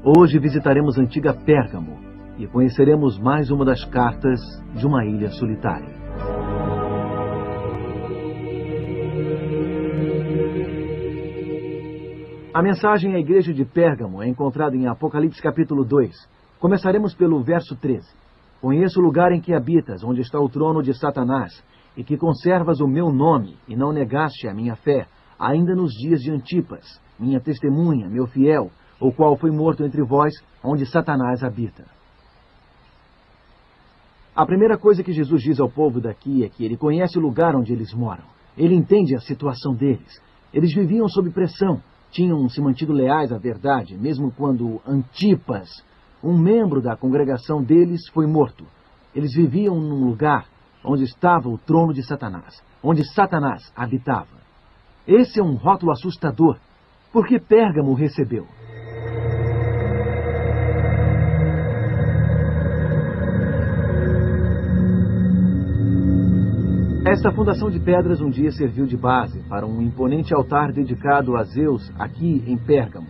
Hoje visitaremos a antiga Pérgamo e conheceremos mais uma das cartas de uma ilha solitária. A mensagem à igreja de Pérgamo é encontrada em Apocalipse capítulo 2. Começaremos pelo verso 13. Conheço o lugar em que habitas, onde está o trono de Satanás, e que conservas o meu nome, e não negaste a minha fé, ainda nos dias de Antipas, minha testemunha, meu fiel, o qual foi morto entre vós, onde Satanás habita. A primeira coisa que Jesus diz ao povo daqui é que ele conhece o lugar onde eles moram. Ele entende a situação deles. Eles viviam sob pressão, tinham se mantido leais à verdade, mesmo quando Antipas, um membro da congregação deles, foi morto. Eles viviam num lugar onde estava o trono de Satanás, onde Satanás habitava. Esse é um rótulo assustador, porque Pérgamo recebeu. Esta fundação de pedras um dia serviu de base para um imponente altar dedicado a Zeus aqui em Pérgamo.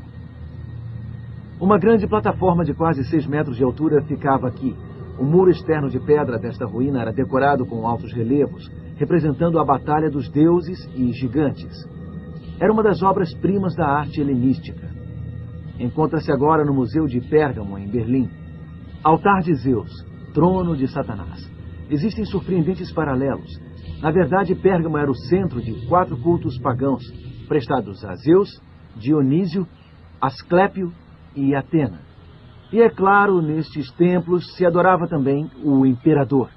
Uma grande plataforma de quase 6 metros de altura ficava aqui. O muro externo de pedra desta ruína era decorado com altos relevos, representando a batalha dos deuses e gigantes. Era uma das obras-primas da arte helenística. Encontra-se agora no Museu de Pérgamo, em Berlim. Altar de Zeus, trono de Satanás. Existem surpreendentes paralelos. Na verdade, Pérgamo era o centro de 4 cultos pagãos, prestados a Zeus, Dionísio, Asclépio e Atena. E é claro, nestes templos se adorava também o imperador.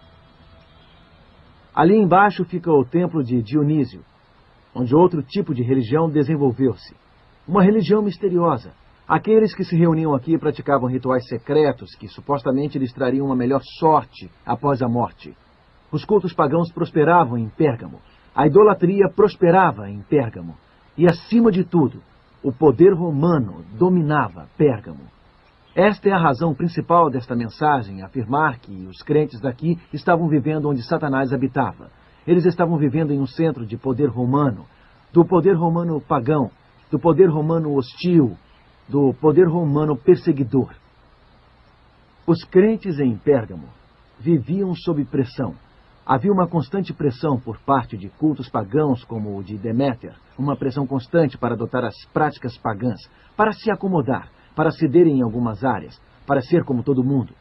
Ali embaixo fica o templo de Dionísio, onde outro tipo de religião desenvolveu-se. Uma religião misteriosa. Aqueles que se reuniam aqui praticavam rituais secretos que supostamente lhes trariam uma melhor sorte após a morte. Os cultos pagãos prosperavam em Pérgamo. A idolatria prosperava em Pérgamo. E, acima de tudo, o poder romano dominava Pérgamo. Esta é a razão principal desta mensagem, afirmar que os crentes daqui estavam vivendo onde Satanás habitava. Eles estavam vivendo em um centro de poder romano, do poder romano pagão, do poder romano hostil, do poder romano perseguidor. Os crentes em Pérgamo viviam sob pressão. Havia uma constante pressão por parte de cultos pagãos como o de Deméter, uma pressão constante para adotar as práticas pagãs, para se acomodar, para cederem em algumas áreas, para ser como todo mundo.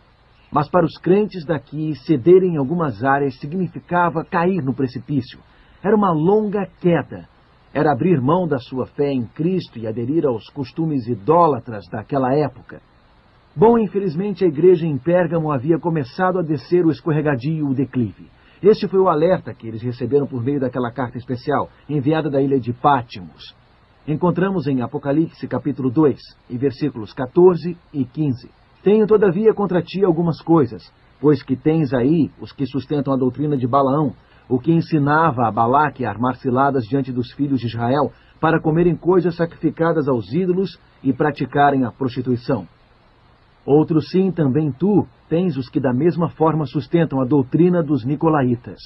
Mas para os crentes daqui, cederem em algumas áreas significava cair no precipício. Era uma longa queda. Era abrir mão da sua fé em Cristo e aderir aos costumes idólatras daquela época. Bom, infelizmente a igreja em Pérgamo havia começado a descer o escorregadio e o declive. Este foi o alerta que eles receberam por meio daquela carta especial, enviada da ilha de Pátimos. Encontramos em Apocalipse capítulo 2, e versículos 14 e 15. Tenho todavia contra ti algumas coisas, pois que tens aí os que sustentam a doutrina de Balaão, o que ensinava a Balaque a armar ciladas diante dos filhos de Israel, para comerem coisas sacrificadas aos ídolos e praticarem a prostituição. Outros sim, também tu, tens os que da mesma forma sustentam a doutrina dos nicolaítas.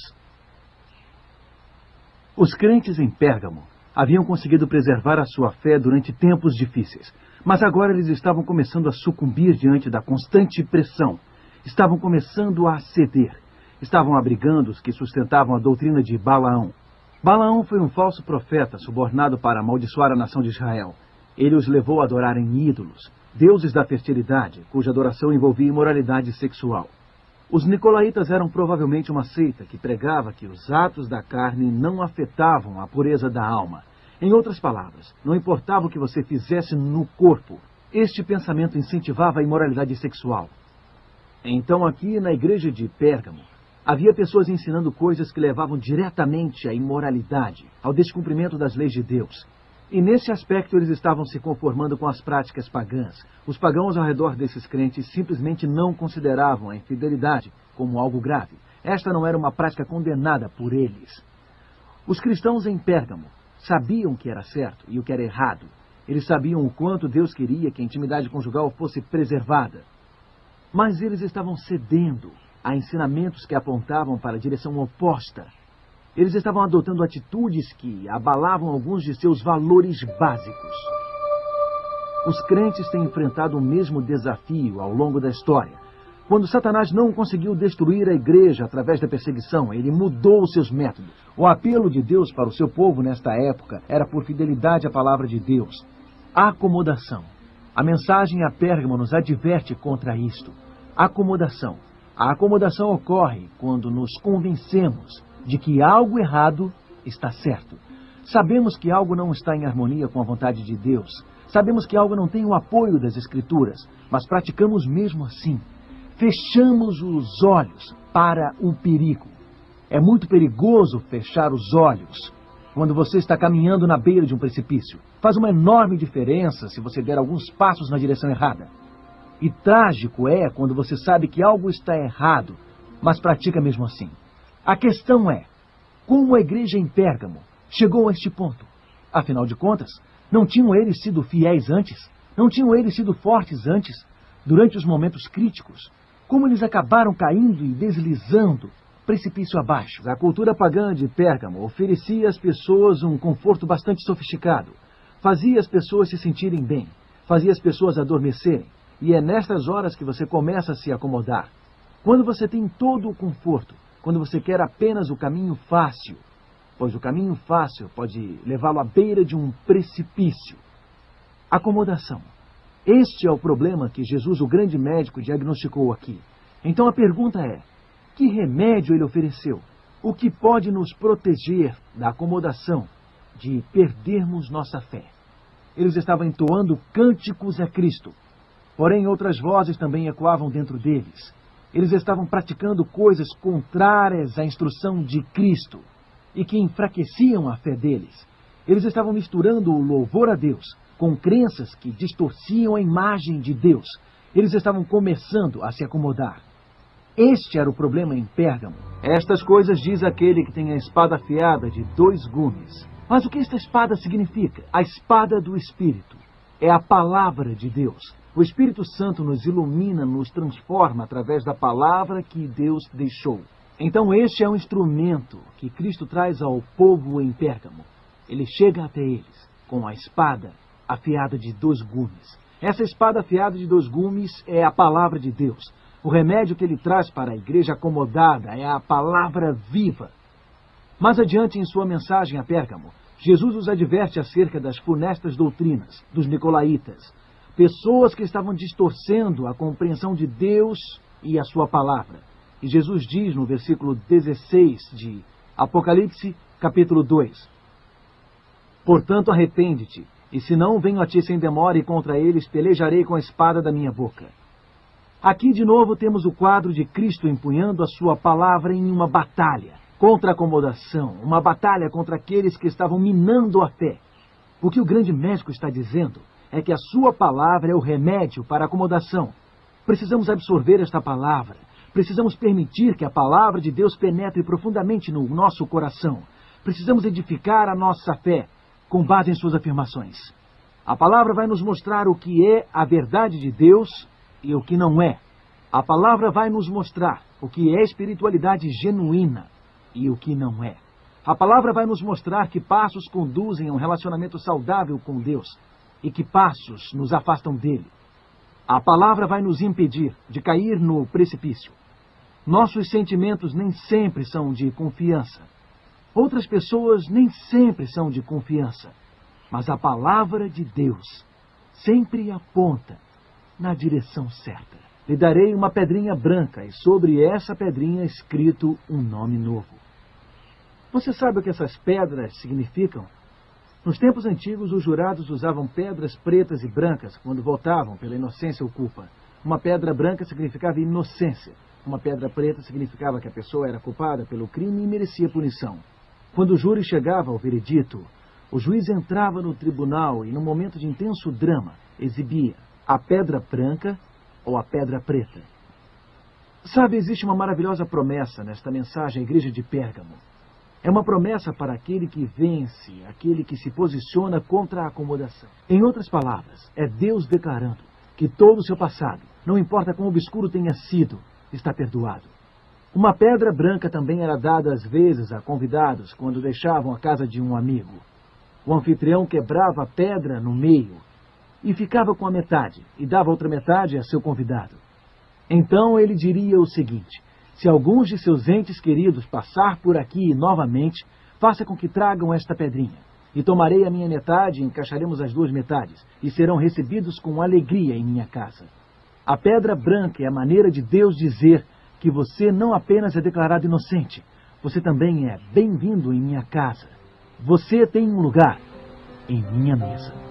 Os crentes em Pérgamo haviam conseguido preservar a sua fé durante tempos difíceis, mas agora eles estavam começando a sucumbir diante da constante pressão. Estavam começando a ceder. Estavam abrigando os que sustentavam a doutrina de Balaão. Balaão foi um falso profeta subornado para amaldiçoar a nação de Israel. Ele os levou a adorarem ídolos, deuses da fertilidade, cuja adoração envolvia imoralidade sexual. Os nicolaítas eram provavelmente uma seita que pregava que os atos da carne não afetavam a pureza da alma. Em outras palavras, não importava o que você fizesse no corpo, este pensamento incentivava a imoralidade sexual. Então aqui na igreja de Pérgamo, havia pessoas ensinando coisas que levavam diretamente à imoralidade, ao descumprimento das leis de Deus. E nesse aspecto eles estavam se conformando com as práticas pagãs. Os pagãos ao redor desses crentes simplesmente não consideravam a infidelidade como algo grave. Esta não era uma prática condenada por eles. Os cristãos em Pérgamo sabiam o que era certo e o que era errado. Eles sabiam o quanto Deus queria que a intimidade conjugal fosse preservada. Mas eles estavam cedendo a ensinamentos que apontavam para a direção oposta. Eles estavam adotando atitudes que abalavam alguns de seus valores básicos. Os crentes têm enfrentado o mesmo desafio ao longo da história. Quando Satanás não conseguiu destruir a igreja através da perseguição, ele mudou os seus métodos. O apelo de Deus para o seu povo nesta época era por fidelidade à palavra de Deus. Acomodação. A mensagem a Pérgamo nos adverte contra isto. Acomodação. A acomodação ocorre quando nos convencemos de que algo errado está certo. Sabemos que algo não está em harmonia com a vontade de Deus. Sabemos que algo não tem o apoio das Escrituras, mas praticamos mesmo assim. Fechamos os olhos para o perigo. É muito perigoso fechar os olhos quando você está caminhando na beira de um precipício. Faz uma enorme diferença se você der alguns passos na direção errada. E trágico é quando você sabe que algo está errado, mas pratica mesmo assim. A questão é, como a igreja em Pérgamo chegou a este ponto? Afinal de contas, não tinham eles sido fiéis antes? Não tinham eles sido fortes antes? Durante os momentos críticos? Como eles acabaram caindo e deslizando precipício abaixo? A cultura pagã de Pérgamo oferecia às pessoas um conforto bastante sofisticado. Fazia as pessoas se sentirem bem. Fazia as pessoas adormecerem. E é nestas horas que você começa a se acomodar. Quando você tem todo o conforto, quando você quer apenas o caminho fácil, pois o caminho fácil pode levá-lo à beira de um precipício. Acomodação. Este é o problema que Jesus, o grande médico, diagnosticou aqui. Então a pergunta é, que remédio ele ofereceu? O que pode nos proteger da acomodação, de perdermos nossa fé? Eles estavam entoando cânticos a Cristo, porém outras vozes também ecoavam dentro deles. Eles estavam praticando coisas contrárias à instrução de Cristo e que enfraqueciam a fé deles. Eles estavam misturando o louvor a Deus com crenças que distorciam a imagem de Deus. Eles estavam começando a se acomodar. Este era o problema em Pérgamo. Estas coisas diz aquele que tem a espada afiada de 2 gumes. Mas o que esta espada significa? A espada do Espírito. É a palavra de Deus. O Espírito Santo nos ilumina, nos transforma através da palavra que Deus deixou. Então este é um instrumento que Cristo traz ao povo em Pérgamo. Ele chega até eles com a espada afiada de 2 gumes. Essa espada afiada de 2 gumes é a palavra de Deus. O remédio que ele traz para a igreja acomodada é a palavra viva. Mais adiante em sua mensagem a Pérgamo, Jesus os adverte acerca das funestas doutrinas dos nicolaítas, pessoas que estavam distorcendo a compreensão de Deus e a sua palavra. E Jesus diz no versículo 16 de Apocalipse, capítulo 2, portanto arrepende-te, e se não venho a ti sem demora e contra eles pelejarei com a espada da minha boca. Aqui de novo temos o quadro de Cristo empunhando a sua palavra em uma batalha contra a acomodação, uma batalha contra aqueles que estavam minando a fé. O que o grande médico está dizendo é que a sua palavra é o remédio para a acomodação. Precisamos absorver esta palavra. Precisamos permitir que a palavra de Deus penetre profundamente no nosso coração. Precisamos edificar a nossa fé com base em suas afirmações. A palavra vai nos mostrar o que é a verdade de Deus e o que não é. A palavra vai nos mostrar o que é espiritualidade genuína e o que não é. A palavra vai nos mostrar que passos conduzem a um relacionamento saudável com Deus e que passos nos afastam dele. A palavra vai nos impedir de cair no precipício. Nossos sentimentos nem sempre são de confiança. Outras pessoas nem sempre são de confiança. Mas a palavra de Deus sempre aponta na direção certa. Lhe darei uma pedrinha branca e sobre essa pedrinha escrito um nome novo. Você sabe o que essas pedras significam? Nos tempos antigos, os jurados usavam pedras pretas e brancas quando votavam pela inocência ou culpa. Uma pedra branca significava inocência. Uma pedra preta significava que a pessoa era culpada pelo crime e merecia punição. Quando o júri chegava ao veredito, o juiz entrava no tribunal e, num momento de intenso drama, exibia a pedra branca ou a pedra preta. Sabe, existe uma maravilhosa promessa nesta mensagem à igreja de Pérgamo. É uma promessa para aquele que vence, aquele que se posiciona contra a acomodação. Em outras palavras, é Deus declarando que todo o seu passado, não importa quão obscuro tenha sido, está perdoado. Uma pedra branca também era dada às vezes a convidados quando deixavam a casa de um amigo. O anfitrião quebrava a pedra no meio e ficava com a metade, e dava outra metade a seu convidado. Então ele diria o seguinte: se alguns de seus entes queridos passar por aqui novamente, faça com que tragam esta pedrinha. E tomarei a minha metade e encaixaremos as duas metades, e serão recebidos com alegria em minha casa. A pedra branca é a maneira de Deus dizer que você não apenas é declarado inocente, você também é bem-vindo em minha casa. Você tem um lugar em minha mesa.